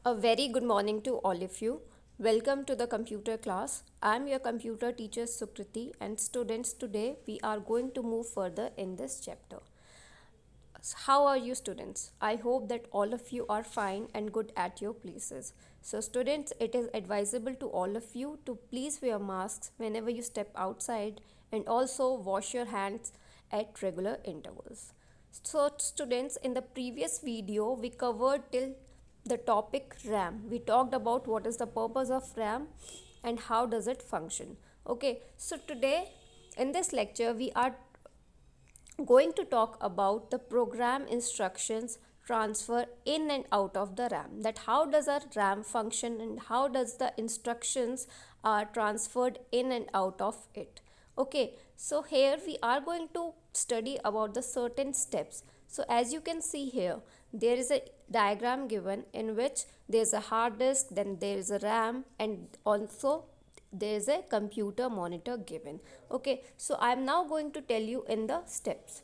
A very good morning to all of you. Welcome to the computer class. I am your computer teacher Sukriti, and students, today we are going to move further in this chapter. How are you, students? I hope that all of you are fine and good at your places. So students, it is advisable to all of you to please wear masks whenever you step outside, and also wash your hands at regular intervals. So students, in the previous video we covered till the topic RAM. We talked about what is the purpose of RAM and how does it function. Okay, so today in this lecture we are going to talk about the program instructions transfer in and out of the RAM, that how does our RAM function and how does the instructions are transferred in and out of it. Okay, so here we are going to study about the certain steps. So as you can see here, there is a diagram given in which there is a hard disk, then there is a RAM, and also there is a computer monitor given. Okay, so I am now going to tell you in the steps.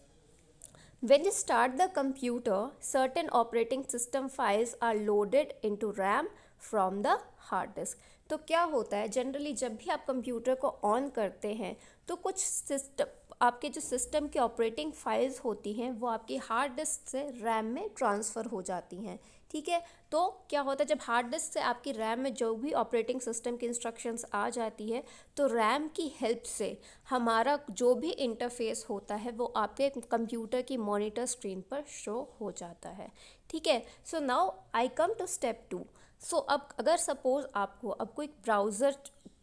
When you start the computer, certain operating system files are loaded into RAM from the hard disk. तो क्या होता है, generally जब भी आप computer को on करते हैं तो कुछ सिस्टम, आपके जो सिस्टम की ऑपरेटिंग फाइल्स होती हैं वो आपकी हार्ड डिस्क से रैम में ट्रांसफ़र हो जाती हैं. ठीक है, तो क्या होता है, जब हार्ड डिस्क से आपकी रैम में जो भी ऑपरेटिंग सिस्टम की इंस्ट्रक्शंस आ जाती है तो रैम की हेल्प से हमारा जो भी इंटरफेस होता है वो आपके कंप्यूटर की मॉनिटर स्क्रीन पर शो हो जाता है. ठीक है, so now I come to step 2. सो अब अगर सपोज़ आपको अब कोई ब्राउज़र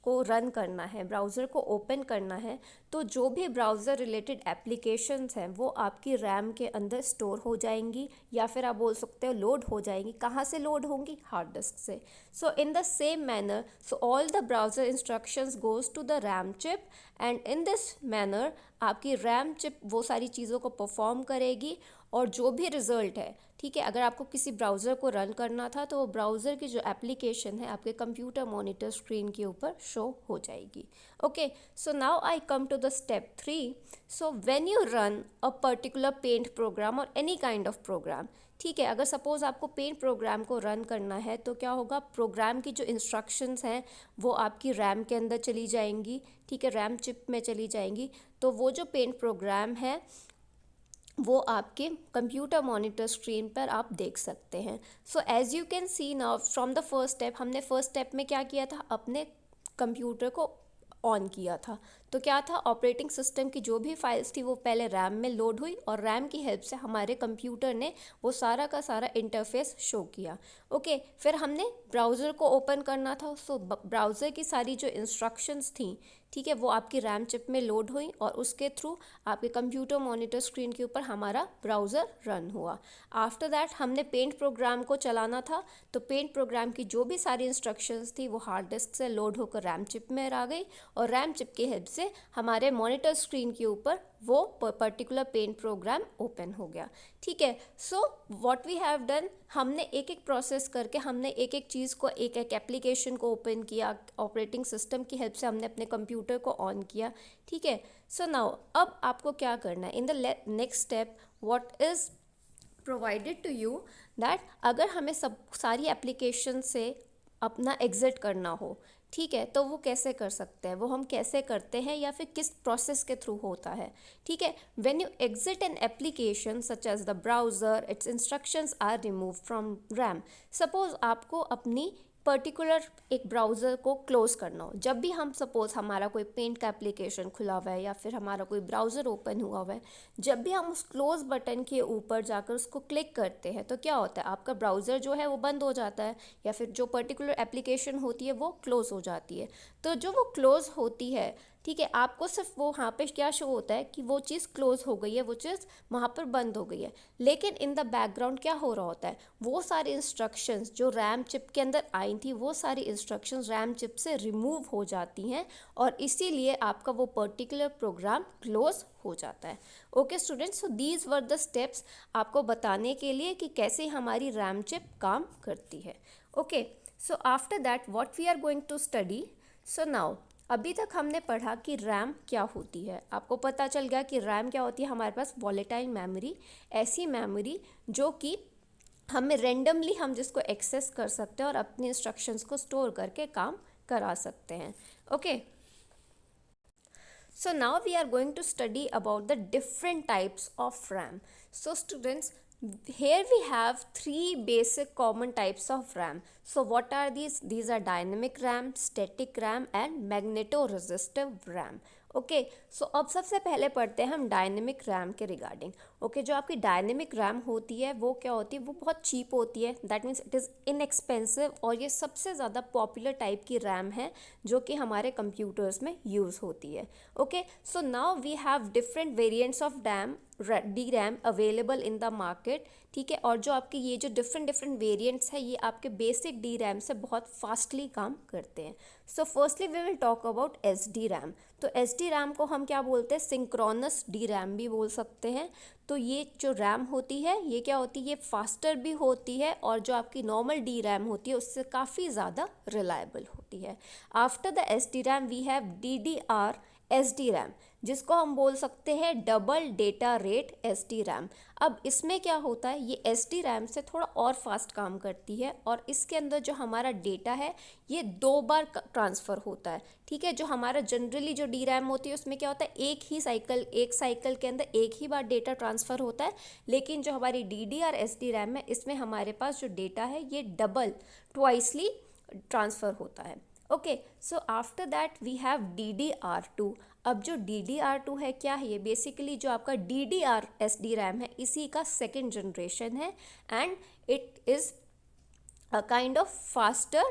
को रन करना है, ब्राउज़र को ओपन करना है, तो जो भी ब्राउज़र रिलेटेड एप्लीकेशंस हैं वो आपकी रैम के अंदर स्टोर हो जाएंगी, या फिर आप बोल सकते हो लोड हो जाएंगी. कहाँ से लोड होंगी? हार्ड डिस्क से. So in the same manner, so all the browser instructions goes to the RAM chip, and in this manner आपकी रैम चिप वो सारी चीज़ों को परफॉर्म करेगी, और जो भी रिज़ल्ट है, ठीक है, अगर आपको किसी ब्राउज़र को रन करना था तो वो ब्राउज़र की जो एप्लीकेशन है आपके कंप्यूटर मॉनिटर स्क्रीन के ऊपर शो हो जाएगी. Okay, so now I come to the step 3. So when you run a particular paint program और एनी काइंड ऑफ प्रोग्राम, ठीक है, अगर सपोज़ आपको पेंट प्रोग्राम को रन करना है तो क्या होगा, प्रोग्राम की जो इंस्ट्रक्शंस हैं वो आपकी रैम के अंदर चली जाएंगी. ठीक है, रैम चिप में चली जाएंगी. तो वो जो पेंट प्रोग्राम है वो आपके कंप्यूटर मॉनिटर स्क्रीन पर आप देख सकते हैं. So as you can C now from the first step, हमने फर्स्ट स्टेप में क्या किया था, अपने कंप्यूटर को ऑन किया था. तो क्या था, ऑपरेटिंग सिस्टम की जो भी फाइल्स थी वो पहले रैम में लोड हुई और रैम की हेल्प से हमारे कंप्यूटर ने वो सारा का सारा इंटरफेस शो किया. ओके, फिर हमने ब्राउज़र को ओपन करना था. सो ब्राउज़र की सारी जो इंस्ट्रक्शंस थी, ठीक है, वो आपकी रैम चिप में लोड हुई और उसके थ्रू आपके कंप्यूटर मॉनिटर स्क्रीन के ऊपर हमारा ब्राउज़र रन हुआ. आफ्टर दैट हमने पेंट प्रोग्राम को चलाना था, तो पेंट प्रोग्राम की जो भी सारी इंस्ट्रक्शंस थी वो हार्ड डिस्क से लोड होकर रैम चिप में आ गई, और रैम चिप की हेल्प से हमारे मॉनिटर स्क्रीन के ऊपर वो पर्टिकुलर पेंट प्रोग्राम ओपन हो गया. ठीक है, so what we have done, हमने एक एक प्रोसेस करके हमने एक एक चीज़ को, एक एक एप्लीकेशन को ओपन किया, ऑपरेटिंग सिस्टम की हेल्प से हमने अपने कंप्यूटर को ऑन किया. ठीक है, सो नाउ अब आपको क्या करना है, in the next step what is provided to you, that अगर हमें सब सारी एप्लीकेशन से अपना एग्ज़िट करना हो, ठीक है, तो वो कैसे कर सकते हैं, वो हम कैसे करते हैं या फिर किस प्रोसेस के थ्रू होता है. ठीक है, when you exit an application such as the browser, its instructions are remove from RAM. Suppose आपको अपनी पर्टिकुलर एक ब्राउज़र को क्लोज़ करना हो, जब भी हम सपोज़ हमारा कोई पेंट का एप्लीकेशन खुला हुआ है या फिर हमारा कोई ब्राउज़र ओपन हुआ हुआ है, जब भी हम उस क्लोज़ बटन के ऊपर जाकर उसको क्लिक करते हैं तो क्या होता है, आपका ब्राउज़र जो है वो बंद हो जाता है, या फिर जो पर्टिकुलर एप्लीकेशन होती है वो क्लोज़ हो जाती है. तो जो वो क्लोज़ होती है, ठीक है, आपको सिर्फ वो वहाँ पे क्या शो होता है कि वो चीज़ क्लोज़ हो गई है, वो चीज़ वहाँ पर बंद हो गई है. लेकिन इन द बैकग्राउंड क्या हो रहा होता है, वो सारी इंस्ट्रक्शंस जो रैम चिप के अंदर आई थी वो सारी इंस्ट्रक्शंस रैम चिप से रिमूव हो जाती हैं, और इसीलिए आपका वो पर्टिकुलर प्रोग्राम क्लोज़ हो जाता है. Okay students, so these were the steps आपको बताने के लिए कि कैसे हमारी रैम चिप काम करती है. Okay, so after that what we are going to study. So now अभी तक हमने पढ़ा कि रैम क्या होती है. आपको पता चल गया कि रैम क्या होती है, हमारे पास वॉलेटाइल मेमोरी, ऐसी मेमोरी जो कि हमें रेंडमली हम जिसको एक्सेस कर सकते हैं और अपने इंस्ट्रक्शंस को स्टोर करके काम करा सकते हैं. Okay, so now we are going to study about the different types of RAM. So students, here we have three basic common types of RAM. So what are these? These are dynamic RAM, static RAM and magnetoresistive RAM. Okay, so अब सबसे पहले पढ़ते हैं हम dynamic RAM के regarding. Okay, जो आपकी dynamic RAM होती है वो क्या होती है, वो बहुत चीप होती है. That means it is inexpensive और ये सबसे ज़्यादा पॉपुलर टाइप की रैम है जो कि हमारे कंप्यूटर्स में यूज़ होती है. Okay, so now we have different variants of D RAM available in the market. ठीक है, और जो आपके ये जो डिफरेंट वेरिएंट्स है ये आपके बेसिक डी रैम से बहुत फास्टली काम करते हैं. So firstly we will talk about S D RAM. तो एस डी रैम को हम क्या बोलते हैं, सिंक्रोनस डी रैम भी बोल सकते हैं. तो ये जो रैम होती है ये क्या होती है, ये फास्टर भी होती है और जो आपकी नॉर्मल डी रैम होती है उससे काफ़ी ज़्यादा रिलायबल होती है. After the S D RAM we have D D R S D RAM, जिसको हम बोल सकते हैं double data rate S D RAM. अब इसमें क्या होता है, ये एस डी रैम से थोड़ा और फास्ट काम करती है और इसके अंदर जो हमारा डेटा है ये 2 बार ट्रांसफ़र होता है. ठीक है, जो हमारा जनरली जो डी रैम होती है उसमें क्या होता है, एक साइकिल के अंदर एक ही बार डेटा ट्रांसफ़र होता है. लेकिन जो हमारी D D R S D RAM है इसमें हमारे पास जो डेटा है ये ट्वाइसली ट्रांसफ़र होता है. Okay, so after that we have DDR2. अब जो DDR2 है क्या है, ये बेसिकली जो आपका DDR SD रैम है इसी का सेकेंड जनरेशन है and it is a kind of faster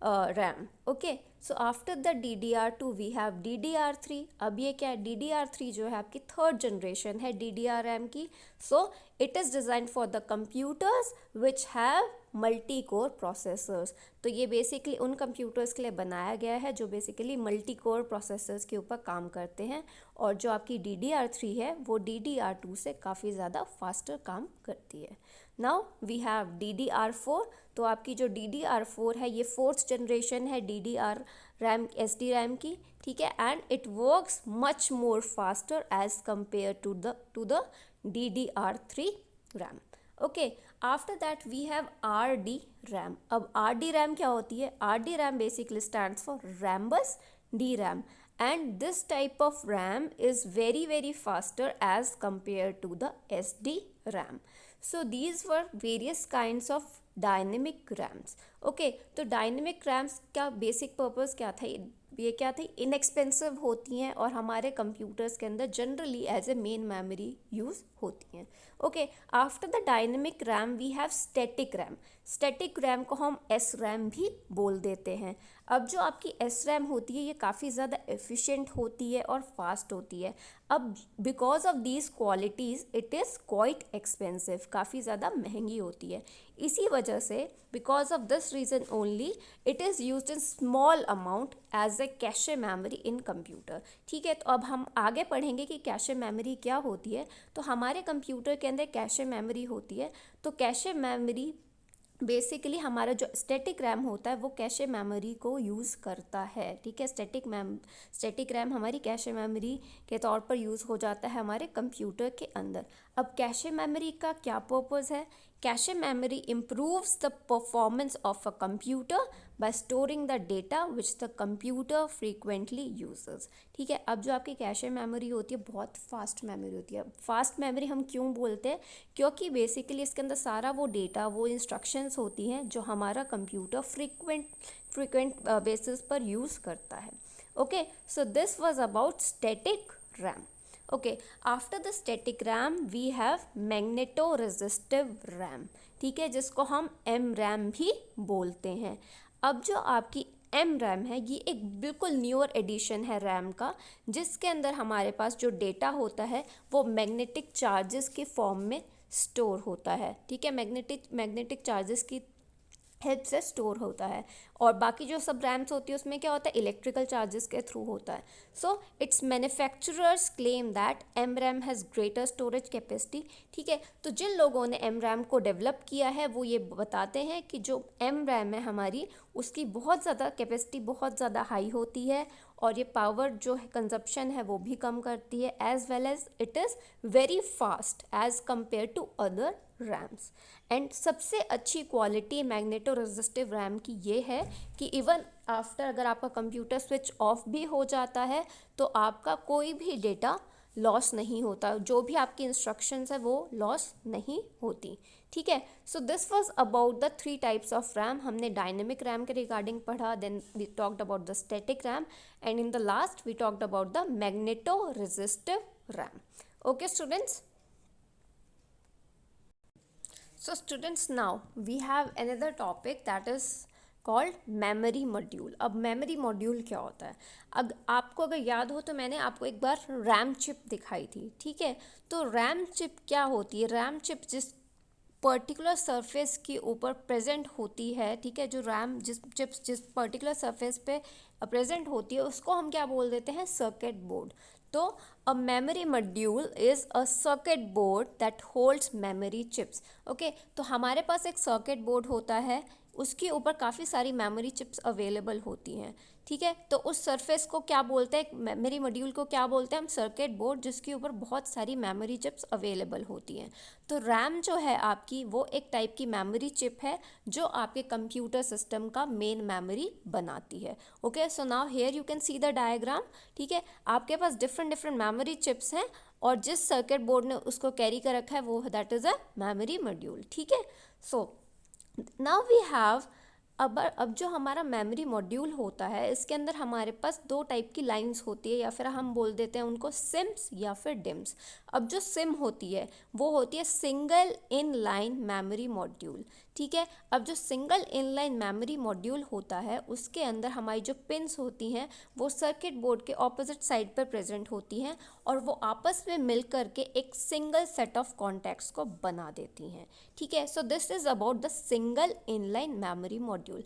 RAM. Okay, so after the DDR2 we have DDR3. अब ये क्या है, DDR3 जो है आपकी थर्ड जनरेशन है DDR RAM की. So it is designed for the computers which have multi core processors. तो ये बेसिकली उन कंप्यूटर्स के लिए बनाया गया है जो बेसिकली मल्टी कोर प्रोसेसर्स के ऊपर काम करते हैं और जो आपकी DDR3 है वो DDR2 से काफ़ी ज़्यादा फास्टर काम करती है. Now we have DDR4. तो आपकी जो DDR4 है ये फोर्थ जनरेशन है DDR रैम SD रैम की. ठीक है, and it works much more faster as compare to the DDR3 RAM. Okay, after that we have RD RAM. अब RD रैम क्या होती है, RD RAM basically stands for Rambus D RAM and this type of RAM is very faster as compared to the SD RAM. So these were various kinds of dynamic RAMs. Okay, तो dynamic RAMs का basic purpose क्या था, ये क्या थी, inexpensive होती हैं और हमारे कंप्यूटर्स के अंदर generally as a main memory use होती हैं. Okay, after the dynamic RAM we have static RAM. Static RAM को हम एस रैम भी बोल देते हैं. अब जो आपकी एस रैम होती है ये काफ़ी ज़्यादा एफिशिएंट होती है और फास्ट होती है. अब because of these qualities it is quite expensive, काफ़ी ज़्यादा महंगी होती है. इसी वजह से because of this reason only it is used in small amount as a cache memory in computer. ठीक है, तो अब हम आगे पढ़ेंगे कि कैशे मेमोरी क्या होती है. तो हमारे कंप्यूटर के अंदर कैशे मेमोरी होती है. तो कैशे मेमोरी बेसिकली हमारा जो स्टैटिक रैम होता है वो कैशे मेमोरी को यूज़ करता है. ठीक है, स्टैटिक रैम हमारी कैशे मेमोरी के तौर पर यूज़ हो जाता है हमारे कंप्यूटर के अंदर. अब कैशे मेमोरी का क्या पर्पज़ है, cache memory improves the performance of a computer by storing the data which the computer frequently uses. ठीक है, अब जो आपकी कैशे मेमोरी होती है बहुत फास्ट मेमोरी होती है. फास्ट मेमोरी हम क्यों बोलते हैं, क्योंकि बेसिकली इसके अंदर सारा वो डेटा, वो इंस्ट्रक्शंस होती हैं जो हमारा कंप्यूटर फ्रीक्वेंट बेसिस पर यूज़ करता है. Okay, so this was about static RAM. Okay, after the static RAM we have magnetoresistive RAM. ठीक है, जिसको हम एम रैम भी बोलते हैं. अब जो आपकी एम रैम है ये एक बिल्कुल न्यूअर एडिशन है रैम का, जिसके अंदर हमारे पास जो डेटा होता है वो मैग्नेटिक चार्जेस के फॉर्म में स्टोर होता है. ठीक है, मैग्नेटिक चार्जेस की हेल्प से स्टोर होता है और बाकी जो सब रैम्स होती है उसमें क्या होता है, इलेक्ट्रिकल चार्जेस के थ्रू होता है. So its manufacturers claim that M RAM has greater storage capacity. ठीक है, तो जिन लोगों ने एम रैम को डेवलप किया है वो ये बताते हैं कि जो एम रैम है हमारी उसकी बहुत ज़्यादा कैपेसिटी बहुत ज़्यादा हाई होती है और ये पावर जो है कंजप्शन है वो भी कम करती है, as well as it is very fast as compare to other RAMs. And सबसे अच्छी क्वालिटी मैग्नेटो रेजिस्टिव रैम की ये है कि इवन आफ्टर अगर आपका कंप्यूटर स्विच ऑफ भी हो जाता है तो आपका कोई भी डेटा लॉस नहीं होता, जो भी आपकी इंस्ट्रक्शंस है वो लॉस नहीं होती। ठीक है, so this was about the 3 types of RAM. हमने डायनेमिक रैम के रिगार्डिंग पढ़ा, then we talked about the static RAM, and in the last we talked about the magneto resistive RAM. Okay students, so students, now we have another topic that is called memory module. अब memory module क्या होता है? आपको अगर याद हो तो मैंने आपको एक बार रैम चिप दिखाई थी। ठीक है, तो रैम चिप क्या होती है? रैम चिप जिस पर्टिकुलर सरफेस के ऊपर प्रेजेंट होती है, ठीक है, जो रैम जिस पर्टिकुलर सरफेस पे प्रेजेंट होती है उसको हम क्या बोल देते हैं? Circuit board. तो a memory module is a circuit board that holds memory chips. Okay, तो हमारे पास एक सर्किट बोर्ड होता है, उसके ऊपर काफ़ी सारी मेमोरी चिप्स अवेलेबल होती हैं। ठीक है, तो उस सरफेस को क्या बोलते हैं? मेमोरी मॉड्यूल को क्या बोलते हैं हम? सर्किट बोर्ड, जिसके ऊपर बहुत सारी मेमोरी चिप्स अवेलेबल होती हैं। तो रैम जो है आपकी, वो एक टाइप की मेमोरी चिप है जो आपके कंप्यूटर सिस्टम का मेन मेमोरी बनाती है। Okay, so now here you can see the diagram. ठीक है, आपके पास डिफरेंट डिफरेंट मेमोरी चिप्स हैं और जिस सर्किट बोर्ड ने उसको कैरी कर रखा है वो that is a memory module. ठीक है, सो नाउ वी हैव अब जो हमारा मेमोरी मॉड्यूल होता है इसके अंदर हमारे पास 2 टाइप की लाइंस होती है, या फिर हम बोल देते हैं उनको सिम्स या फिर डिम्स। अब जो सिम होती है वो होती है सिंगल इन लाइन मेमोरी मॉड्यूल। ठीक है, अब जो सिंगल इन लाइन मेमोरी मॉड्यूल होता है उसके अंदर हमारी जो पिन्स होती हैं वो सर्किट बोर्ड के ऑपोजिट साइड पर प्रेजेंट होती हैं और वो आपस में मिल करके एक सिंगल सेट ऑफ कॉन्टैक्ट्स को बना देती हैं। ठीक है, so this is about the single inline memory module.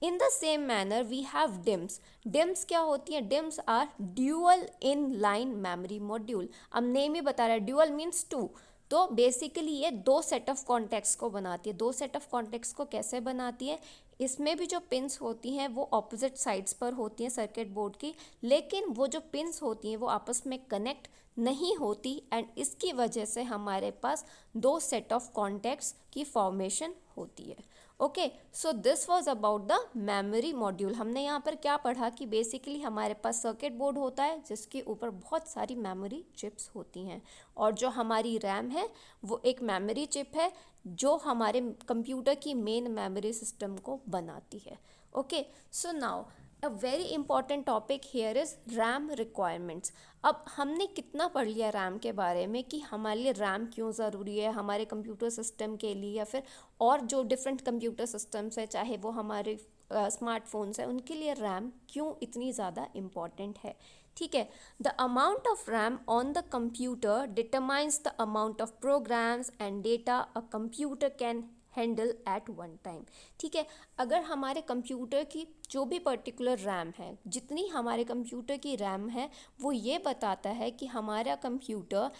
In the same manner we have DIMMs. DIMMs क्या होती हैं? DIMMs are dual in line memory module. अब नेम ही बता रहा है, ड्यूअल मीन्स 2। तो बेसिकली ये 2 सेट ऑफ कॉन्टैक्ट्स को बनाती है। 2 सेट ऑफ कॉन्टैक्ट्स को कैसे बनाती है? इसमें भी जो पिन्स होती हैं वो ऑपोजिट साइड्स पर होती हैं सर्किट बोर्ड की, लेकिन वो जो पिन्स होती हैं वो आपस में कनेक्ट नहीं होती, एंड इसकी वजह से हमारे पास 2 सेट ऑफ कॉन्टैक्ट्स की फॉर्मेशन होती है। Okay, so this was about the memory module. हमने यहाँ पर क्या पढ़ा कि बेसिकली हमारे पास सर्किट बोर्ड होता है जिसके ऊपर बहुत सारी मेमोरी चिप्स होती हैं, और जो हमारी रैम है वो एक मेमोरी चिप है जो हमारे कंप्यूटर की मेन मेमोरी सिस्टम को बनाती है। Okay, so now a very important topic here is RAM requirements. अब हमने कितना पढ़ लिया रैम के बारे में कि हमारे लिए रैम क्यों ज़रूरी है हमारे कंप्यूटर सिस्टम के लिए, या फिर और जो डिफरेंट कंप्यूटर सिस्टम्स है चाहे वो हमारे स्मार्टफोन्स हैं उनके लिए रैम क्यों इतनी ज़्यादा इम्पॉर्टेंट है। ठीक है, the amount of RAM on the computer determines the amount of programs and data a computer can handle at one time. ठीक है, अगर हमारे कंप्यूटर की जो भी पर्टिकुलर रैम है, जितनी हमारे कंप्यूटर की रैम है वो ये बताता है कि हमारा कंप्यूटर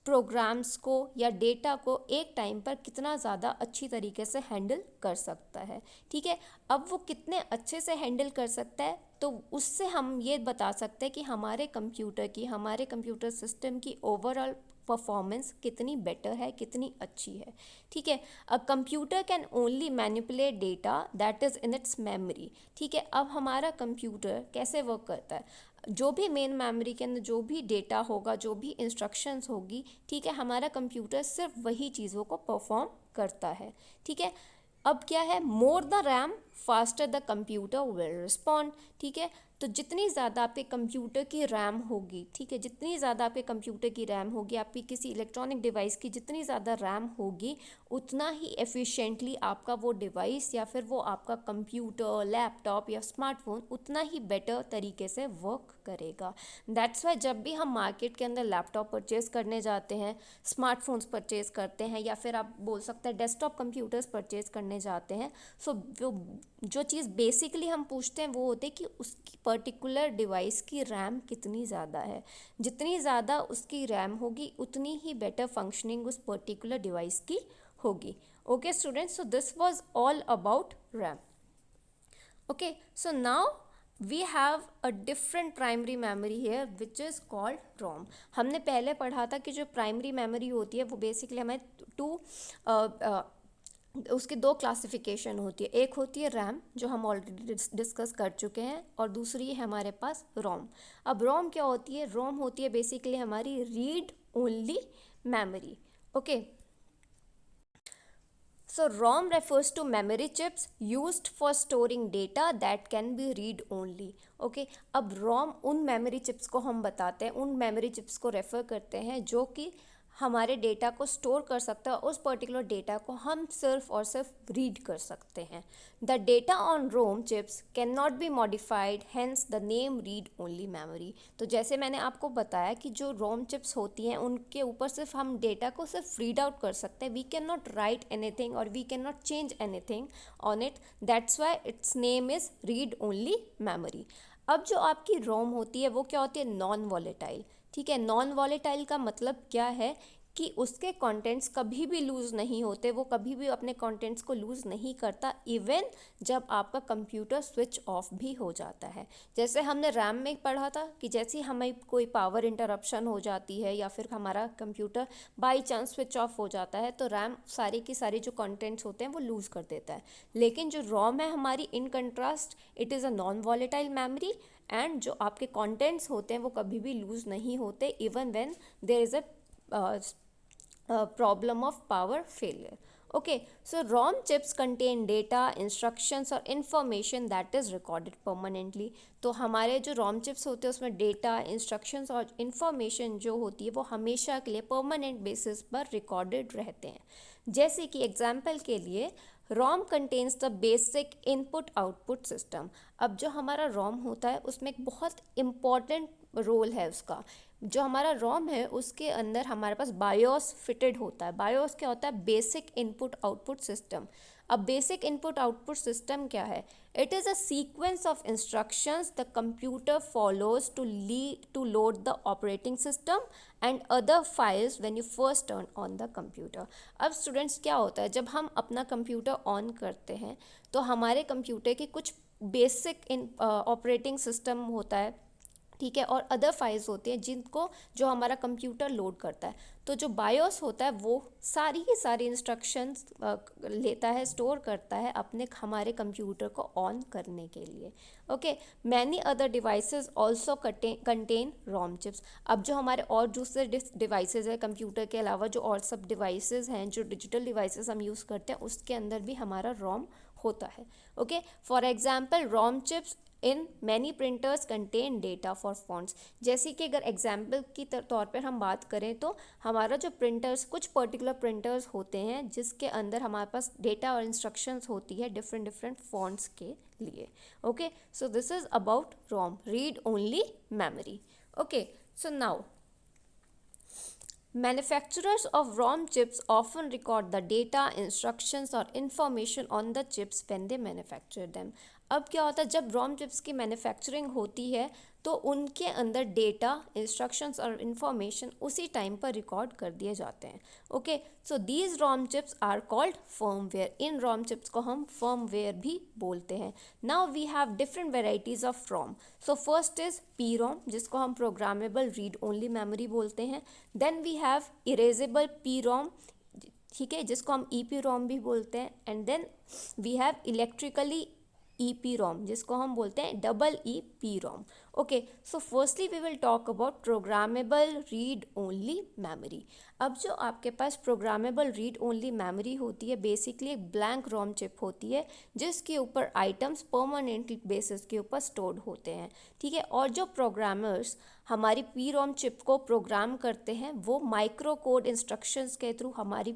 प्रोग्राम्स को या डेटा को एक टाइम पर कितना ज़्यादा अच्छी तरीके से हैंडल कर सकता है। ठीक है, अब वो कितने अच्छे से हैंडल कर सकता है तो उससे हम ये बता सकते हैं कि हमारे कंप्यूटर सिस्टम की ओवरऑल परफॉर्मेंस कितनी बेटर है, कितनी अच्छी है। ठीक है, अ computer can only manipulate data that is in its memory. ठीक है, अब हमारा कंप्यूटर कैसे वर्क करता है? जो भी मेन मेमोरी के अंदर जो भी डेटा होगा, जो भी इंस्ट्रक्शंस होगी, ठीक है, हमारा कंप्यूटर सिर्फ वही चीज़ों को परफॉर्म करता है। ठीक है, अब क्या है? More the RAM faster the computer will respond. ठीक है, तो जितनी ज़्यादा आपके कंप्यूटर की रैम होगी, ठीक है, जितनी ज़्यादा आपके कंप्यूटर की रैम होगी, आपकी किसी इलेक्ट्रॉनिक डिवाइस की जितनी ज़्यादा रैम होगी उतना ही एफिशिएंटली आपका वो डिवाइस या फिर वो आपका कंप्यूटर, लैपटॉप या स्मार्टफोन उतना ही बेटर तरीके से वर्क करेगा। दैट्स वाई जब भी हम मार्केट के अंदर लैपटॉप परचेज़ करने जाते हैं, स्मार्टफोन्स परचेज़ करते हैं, या फिर आप बोल सकते हैं डेस्कटॉप कंप्यूटर्स परचेज़ करने जाते हैं, सो जो चीज़ बेसिकली हम पूछते हैं वो होती है कि उसकी पर्टिकुलर डिवाइस की रैम कितनी ज़्यादा है। जितनी ज़्यादा उसकी रैम होगी उतनी ही बेटर फंक्शनिंग उस पर्टिकुलर डिवाइस की होगी। Okay students, so this was all about RAM. Okay, so now we have a different primary memory है विच इज़ कॉल्ड रोम। हमने पहले पढ़ा था कि जो प्राइमरी मेमोरी होती है वो बेसिकली हमें टू उसकी दो क्लासिफिकेशन होती है, एक होती है रैम जो हम ऑलरेडी डिस्कस कर चुके हैं, और दूसरी है हमारे पास रोम। अब रोम क्या होती है? रोम होती है बेसिकली हमारी read only memory. Okay, so ROM refers to memory chips used for storing data that can be read only. Okay, अब ROM उन memory chips को हम बताते हैं, उन memory chips को रेफ़र करते हैं जो कि हमारे डेटा को स्टोर कर सकता है, उस पर्टिकुलर डेटा को हम सिर्फ और सिर्फ रीड कर सकते हैं। The data on ROM chips can not be modified, hence the name read only memory. तो जैसे मैंने आपको बताया कि जो रोम चिप्स होती हैं उनके ऊपर सिर्फ हम डेटा को सिर्फ रीड आउट कर सकते हैं, we can not write anything और we can not change anything on it, that's why its name is read only memory. अब जो आपकी रोम होती है वो क्या होती है? Non volatile. ठीक है, नॉन वॉलेटाइल का मतलब क्या है कि उसके कंटेंट्स कभी भी लूज़ नहीं होते, वो कभी भी अपने कंटेंट्स को लूज़ नहीं करता, इवन जब आपका कंप्यूटर स्विच ऑफ भी हो जाता है। जैसे हमने रैम में पढ़ा था कि जैसे ही हमें कोई पावर इंटरप्शन हो जाती है या फिर हमारा computer by chance switch off हो जाता है तो रैम सारी की सारी जो कंटेंट्स होते हैं वो लूज़ कर देता है। लेकिन जो रोम है हमारी, in contrast it is a non volatile memory, and जो आपके कंटेंट्स होते हैं वो कभी भी लूज़ नहीं होते, even when there is a problem of power failure. Okay, so ROM chips contain data, instructions और information that is recorded permanently. तो हमारे जो ROM chips होते हैं उसमें डेटा, इंस्ट्रक्शंस और इन्फॉर्मेशन जो होती है वो हमेशा के लिए परमानेंट बेसिस पर रिकॉर्डेड रहते हैं। जैसे कि एग्जाम्पल के लिए ROM contains the basic input output system. अब जो हमारा ROM होता है उसमें एक बहुत इम्पॉर्टेंट रोल है उसका। जो हमारा रोम है उसके अंदर हमारे पास बायोस फिटेड होता है। बायोस क्या होता है? Basic input output system. अब बेसिक इनपुट आउटपुट सिस्टम क्या है? It is a sequence of instructions the computer follows to load the operating system and other files when you first turn on the computer. अब students क्या होता है, जब हम अपना कंप्यूटर ऑन करते हैं तो हमारे कंप्यूटर की कुछ बेसिक ऑपरेटिंग सिस्टम होता है, ठीक है, और अदर फाइल्स होती हैं जिनको जो हमारा कंप्यूटर लोड करता है। तो जो बायोस होता है वो सारी की सारी इंस्ट्रक्शंस लेता है, स्टोर करता है अपने हमारे कंप्यूटर को ऑन करने के लिए। Okay, many other devices also contain ROM chips. अब जो हमारे और दूसरे डिवाइसेस है कंप्यूटर के अलावा, जो और सब डिवाइसेस हैं, जो डिजिटल डिवाइसेस हम यूज़ करते हैं, उसके अंदर भी हमारा रोम होता है। Okay, for example ROM chips in many printers contain data for fonts. जैसे कि अगर एग्जाम्पल की तौर पर हम बात करें तो हमारा जो प्रिंटर्स, कुछ पर्टिकुलर प्रिंटर्स होते हैं जिसके अंदर हमारे पास डेटा और इंस्ट्रक्शंस होती है डिफरेंट डिफरेंट फॉन्ट्स के लिए। Okay, so this is about ROM, read only memory. Okay, so now manufacturers of ROM chips often record the data, instructions और information on the chips when they manufacture them. अब क्या होता है, जब ROM chips की manufacturing होती है तो उनके अंदर डेटा, इंस्ट्रक्शंस और इन्फॉर्मेशन उसी टाइम पर रिकॉर्ड कर दिए जाते हैं। Okay, so these ROM chips are called firmware. इन ROM चिप्स को हम फर्मवेयर भी बोलते हैं। Now we have different varieties of ROM। So first is PROM जिसको हम प्रोग्रामेबल रीड ओनली मेमोरी बोलते हैं। Then we have erasable PROM, ठीक है, जिसको हम EPROM भी बोलते हैं। And then we have electrically EPROM जिसको हम बोलते हैं EEPROM। Okay, so firstly we will talk about programmable read only memory. अब जो आपके पास प्रोग्रामेबल रीड ओनली मेमोरी होती है बेसिकली एक ब्लैंक रोम चिप होती है जिसके ऊपर आइटम्स परमानेंट बेसिस के ऊपर स्टोर्ड होते हैं, ठीक है। और जो प्रोग्रामर्स हमारी PROM चिप को प्रोग्राम करते हैं वो माइक्रो कोड इंस्ट्रक्शंस के थ्रू हमारी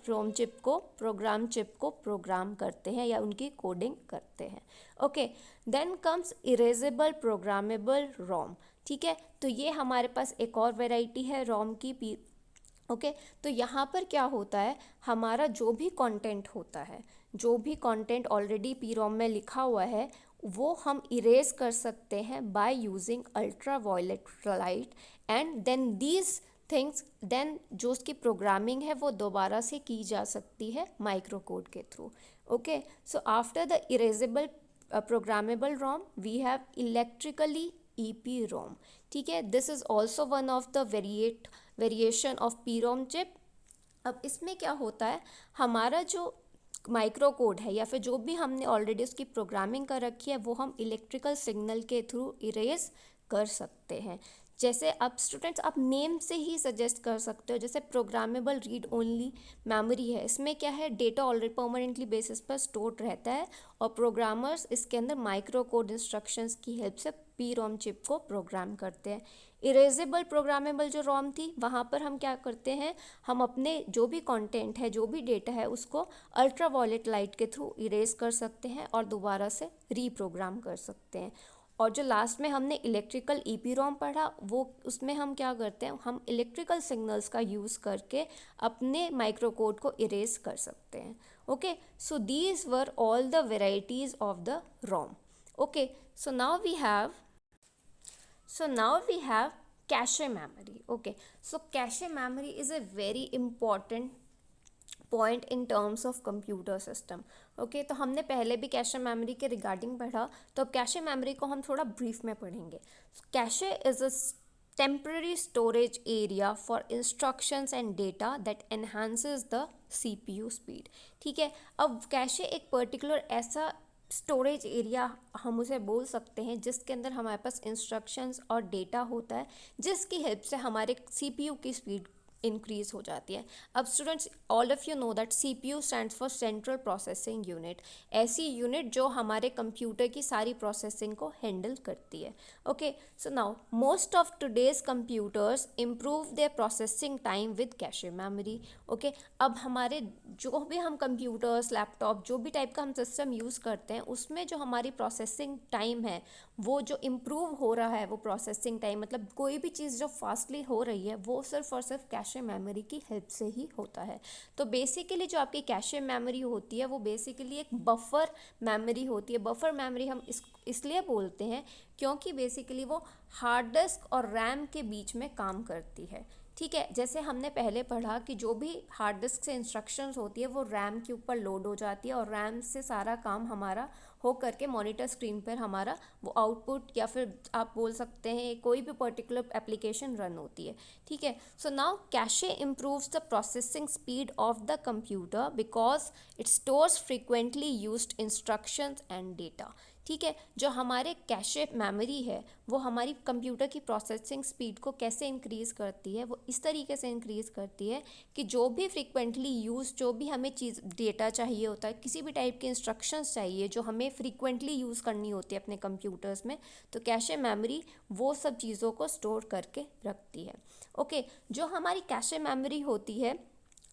रोम चिप को प्रोग्राम करते हैं या उनकी कोडिंग करते हैं। Okay, then comes erasable programmable ROM, ठीक है। तो ये हमारे पास एक और वैरायटी है रोम की। ओके, तो यहाँ पर क्या होता है, हमारा जो भी कंटेंट होता है, जो भी कंटेंट ऑलरेडी PROM में लिखा हुआ है वो हम इरेज कर सकते हैं by using ultra violet light and then these things, then जो उसकी प्रोग्रामिंग है वो दोबारा से की जा सकती है माइक्रो कोड के through. Okay, so after the erasable programmable ROM, we have electrically EPROM. ठीक है, this is also one of the variation of PROM chip. अब इसमें क्या होता है, हमारा जो माइक्रो कोड है या फिर जो भी हमने ऑलरेडी उसकी प्रोग्रामिंग कर रखी है वो हम इलेक्ट्रिकल सिग्नल के थ्रू इरेज कर सकते हैं. जैसे अब स्टूडेंट्स आप नेम से ही सजेस्ट कर सकते हो, जैसे प्रोग्रामेबल रीड ओनली मेमोरी है, इसमें क्या है, डेटा ऑलरेडी परमानेंटली बेसिस पर स्टोर्ड रहता है और प्रोग्रामर्स इसके अंदर माइक्रो कोड इंस्ट्रक्शंस की हेल्प से PROM चिप को प्रोग्राम करते हैं. इरेजेबल प्रोग्रामेबल जो ROM थी वहाँ पर हम क्या करते हैं, हम अपने जो भी कंटेंट है, जो भी डेटा है, उसको अल्ट्रा वायलेट लाइट के थ्रू इरेज कर सकते हैं और दोबारा से रीप्रोग्राम कर सकते हैं. और जो लास्ट में हमने इलेक्ट्रिकल EPROM पढ़ा, वो उसमें हम क्या करते हैं, हम इलेक्ट्रिकल सिग्नल्स का यूज़ करके अपने माइक्रो कोड को इरेज कर सकते हैं. Okay, so these were all the varieties of the ROM. Okay, so now we have cache memory. Okay, so cache memory is a very important point in terms of computer system. Okay, तो हमने पहले भी cache memory के regarding पढ़ा, तो अब cache memory को हम थोड़ा ब्रीफ में पढ़ेंगे. Cache is a temporary storage area for instructions and data that enhances the CPU speed. ठीक है, अब कैशे एक पर्टिकुलर ऐसा स्टोरेज एरिया हम उसे बोल सकते हैं जिसके अंदर हमारे पास इंस्ट्रक्शंस और डेटा होता है, जिसकी हेल्प से हमारे CPU की स्पीड इंक्रीज हो जाती है. अब students, all of you know that CPU stands for central processing unit, ऐसी यूनिट जो हमारे कंप्यूटर की सारी प्रोसेसिंग को हैंडल करती है. Okay, so now most of today's computers improve their processing time with cache memory. Okay, अब हमारे जो भी हम कंप्यूटर्स, लैपटॉप, जो भी टाइप का हम सिस्टम यूज़ करते हैं, उसमें जो हमारी प्रोसेसिंग टाइम है वो जो इम्प्रूव हो रहा है, वो प्रोसेसिंग टाइम मतलब कोई भी चीज़ जो फास्टली हो रही है वो सिर्फ और सिर्फ कैशे मेमोरी की हेल्प से ही होता है. तो बेसिकली जो आपकी कैशे मेमोरी होती है वो बेसिकली एक बफर मेमोरी होती है. बफर मेमोरी हम इसलिए बोलते हैं क्योंकि बेसिकली वो हार्ड डिस्क और रैम के बीच में काम करती है. ठीक है, जैसे हमने पहले पढ़ा कि जो भी हार्ड डिस्क से इंस्ट्रक्शंस होती है वो रैम के ऊपर लोड हो जाती है और रैम से सारा काम हमारा हो करके मॉनिटर स्क्रीन पर हमारा वो आउटपुट या फिर आप बोल सकते हैं कोई भी पर्टिकुलर एप्लीकेशन रन होती है. ठीक है, so now cache improves the processing speed of the computer because it stores frequently used instructions and data. ठीक है, जो हमारे कैशे मेमोरी है वो हमारी कंप्यूटर की प्रोसेसिंग स्पीड को कैसे इंक्रीज़ करती है, वो इस तरीके से इंक्रीज़ करती है कि जो भी फ्रीक्वेंटली यूज़, जो भी हमें चीज़ डेटा चाहिए होता है, किसी भी टाइप के इंस्ट्रक्शंस चाहिए जो हमें फ्रीक्वेंटली यूज़ करनी होती है अपने कंप्यूटर्स में, तो कैशे मेमोरी वो सब चीज़ों को स्टोर करके रखती है. ओके, जो हमारी कैशे मेमोरी होती है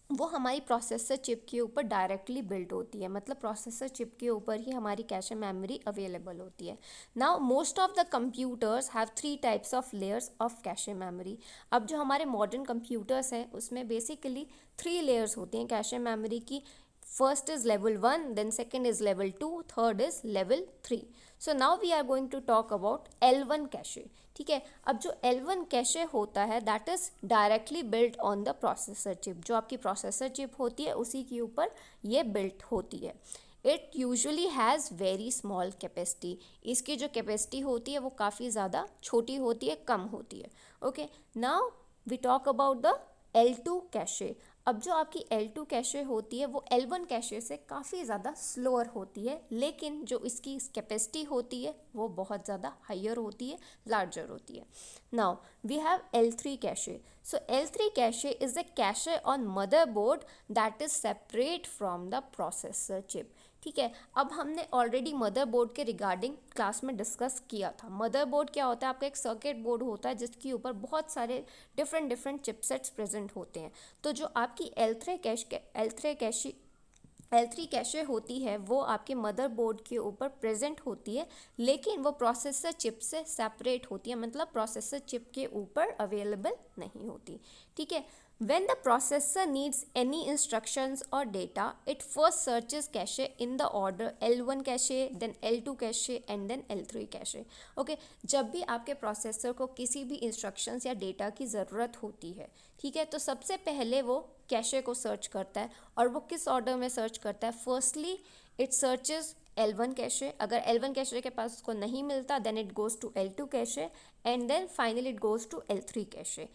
वो हमारी प्रोसेसर चिप के ऊपर डायरेक्टली बिल्ड होती है, मतलब प्रोसेसर चिप के ऊपर ही हमारी कैशे मेमोरी अवेलेबल होती है. Now most of the computers have 3 types of layers of cache memory. अब जो हमारे मॉडर्न कंप्यूटर्स हैं उसमें बेसिकली 3 लेयर्स होती हैं कैशे मेमोरी की. First is level 1, then second is level 2, third is level 3. So now we are going to talk about L1 cache. ठीक है, अब जो L1 कैशे होता है that is directly built on the processor chip. जो आपकी processor chip होती है उसी के ऊपर ये बिल्ट होती है. It usually has very small capacity. इसकी जो कैपेसिटी होती है वो काफ़ी ज़्यादा छोटी होती है, कम होती है. Okay, now we talk about the L2 cache. अब जो आपकी L2 कैशे होती है वो L1 कैशे से काफ़ी ज़्यादा स्लोअर होती है, लेकिन जो इसकी कैपेसिटी होती है वो बहुत ज़्यादा हायर होती है, लार्जर होती है. Now we have L3 cache. So L3 cache is a cache on motherboard that is separate from the processor chip. ठीक है, अब हमने ऑलरेडी मदरबोर्ड के रिगार्डिंग क्लास में डिस्कस किया था. मदरबोर्ड क्या होता है, आपका एक सर्किट बोर्ड होता है जिसके ऊपर बहुत सारे डिफरेंट चिपसेट्स प्रेजेंट होते हैं. तो जो आपकी L3 कैशे होती है वो आपके मदरबोर्ड के ऊपर प्रेजेंट होती है, लेकिन वो प्रोसेसर चिप से सेपरेट होती है, मतलब प्रोसेसर चिप के ऊपर अवेलेबल नहीं होती. ठीक है, when the processor needs any instructions or data, it first searches cache in the order L1 cache, then L2 cache and then L3 cache. Okay, जब भी आपके प्रोसेसर को किसी भी इंस्ट्रक्शंस या डेटा की ज़रूरत होती है, ठीक है, तो सबसे पहले वो कैशे को सर्च करता है. और वो किस ऑर्डर में सर्च करता है? Firstly it searches L1 cache, अगर L1 कैशे के पास उसको नहीं मिलता then it goes to L2 cache and then finally it goes to L3 cache.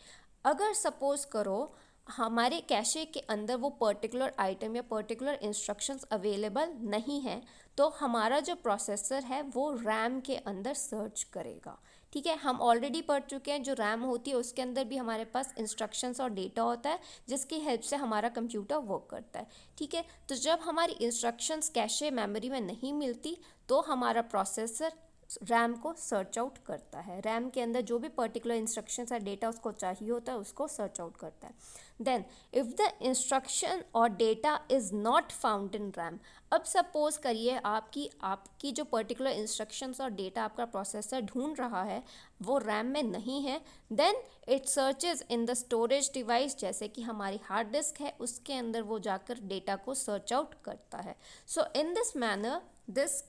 अगर सपोज करो हमारे कैशे के अंदर वो पर्टिकुलर आइटम या पर्टिकुलर इंस्ट्रक्शंस अवेलेबल नहीं है तो हमारा जो प्रोसेसर है वो रैम के अंदर सर्च करेगा। ठीक है, हम ऑलरेडी पढ़ चुके हैं जो रैम होती है उसके अंदर भी हमारे पास इंस्ट्रक्शंस और डेटा होता है जिसकी हेल्प से हमारा कंप्यूटर वर्क करता है। ठीक है, तो जब हमारी इंस्ट्रक्शंस कैशे मेमोरी में नहीं मिलती तो हमारा प्रोसेसर रैम को सर्च आउट करता है, रैम के अंदर जो भी पर्टिकुलर इंस्ट्रक्शंस या डेटा उसको चाहिए होता है उसको सर्च आउट करता है। देन इफ़ द इंस्ट्रक्शन और data is not found in RAM, अब सपोज करिए आपकी जो पर्टिकुलर इंस्ट्रक्शंस और डेटा आपका प्रोसेसर ढूंढ रहा है वो रैम में नहीं है, then it searches in the storage device, जैसे कि हमारी हार्ड डिस्क है उसके अंदर वो जाकर डेटा को सर्च आउट करता है। So in this manner this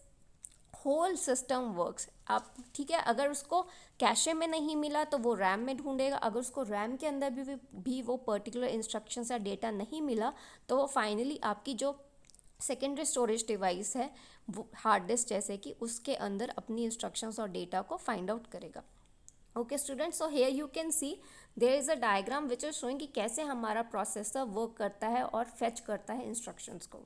whole system works. आप ठीक है, अगर उसको कैशे में नहीं मिला तो वो रैम में ढूंढेगा, अगर उसको रैम के अंदर भी वो पर्टिकुलर इंस्ट्रक्शंस या डेटा नहीं मिला तो वो फाइनली आपकी जो सेकेंडरी स्टोरेज डिवाइस है वो हार्ड डिस्क जैसे कि उसके अंदर अपनी इंस्ट्रक्शंस और डेटा को फाइंड आउट करेगा। Okay students, so here you can see there is a diagram which is showing कि कैसे हमारा प्रोसेसर वर्क करता है और फेच करता है इंस्ट्रक्शंस को।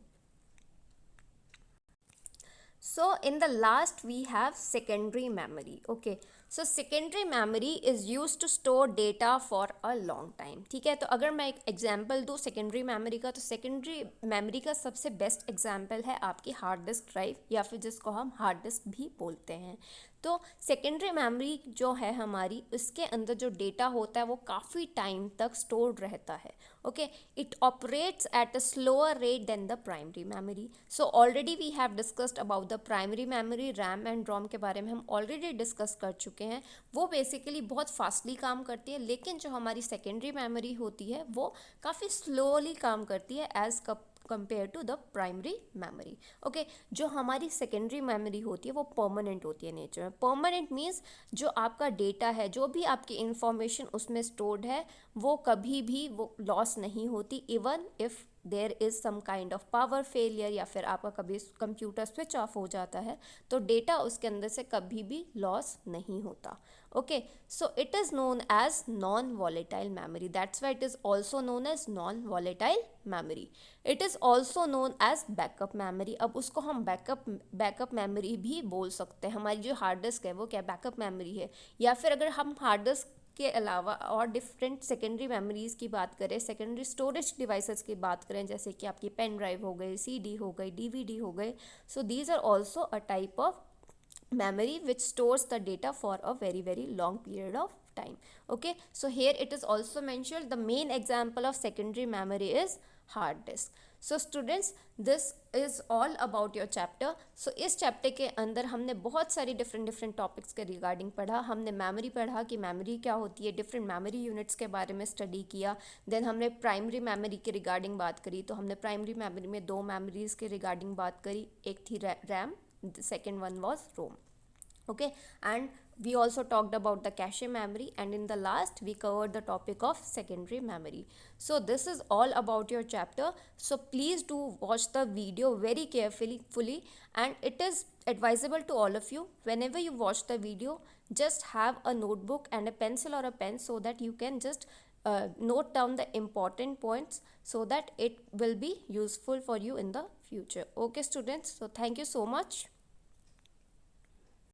So in the last we have secondary memory. Okay, so secondary memory is used to store data for a long time. ठीक है, तो अगर मैं एक एग्जांपल दूँ सेकेंडरी मेमोरी का, तो सेकेंडरी मेमोरी का सबसे बेस्ट एग्जांपल है आपकी हार्ड डिस्क ड्राइव या फिर जिसको हम हार्ड डिस्क भी बोलते हैं। तो सेकेंडरी मेमोरी जो है हमारी उसके अंदर जो डेटा होता है वो काफ़ी टाइम तक स्टोर्ड रहता है। Okay, it operates at a slower rate than the primary memory. So already we have discussed about the primary memory, RAM and ROM के बारे में हम ऑलरेडी डिस्कस कर चुके हैं। वो बेसिकली बहुत फास्टली काम करती है, लेकिन जो हमारी सेकेंडरी मेमोरी होती है वो काफ़ी स्लोली काम करती है as compare to the primary memory. Okay, जो हमारी सेकेंडरी मेमोरी होती है वो परमानेंट होती है नेचर में। परमानेंट मीन्स जो आपका डेटा है, जो भी आपकी इंफॉर्मेशन उसमें स्टोर्ड है वो कभी भी वो लॉस नहीं होती, even if there is some kind of power failure या फिर आपका कभी कंप्यूटर स्विच ऑफ हो जाता है तो डेटा उसके अंदर से कभी भी लॉस नहीं होता। Okay, so it is known as non volatile memory, that's why it is also known as non volatile memory. It is also known as backup memory. अब उसको हम बैकअप मेमोरी भी बोल सकते हैं। हमारी जो हार्ड डिस्क है वो क्या बैकअप मेमोरी है, या फिर अगर हम हार्ड डिस्क के अलावा और डिफरेंट सेकेंडरी मेमोरीज़ की बात करें, सेकेंडरी स्टोरेज डिवाइसेस की बात करें, जैसे कि आपकी पेन ड्राइव हो गई, सीडी हो गई, डीवीडी हो गए, so these are also a type of memory which stores the data for a very long period of time. Okay, so here it is also mentioned the main example of secondary memory is hard disk. So students, this is all about your chapter. So इस chapter के अंदर हमने बहुत सारी different topics के regarding पढ़ा। हमने memory पढ़ा कि मेमोरी क्या होती है, डिफरेंट मेमोरी यूनिट्स के बारे में स्टडी किया। देन हमने प्राइमरी मेमोरी के रिगार्डिंग बात करी, तो हमने प्राइमरी मेमोरी में दो मेमोरीज़ के रिगार्डिंग बात करी, एक थी RAM, the second one was ROM. Okay, and we also talked about the cache memory, and in the last we covered the topic of secondary memory. So this is all about your chapter, so please do watch the video very carefully and it is advisable to all of you, whenever you watch the video just have a notebook and a pencil or a pen so that you can just note down the important points so that it will be useful for you in the future. Okay students, so thank you so much.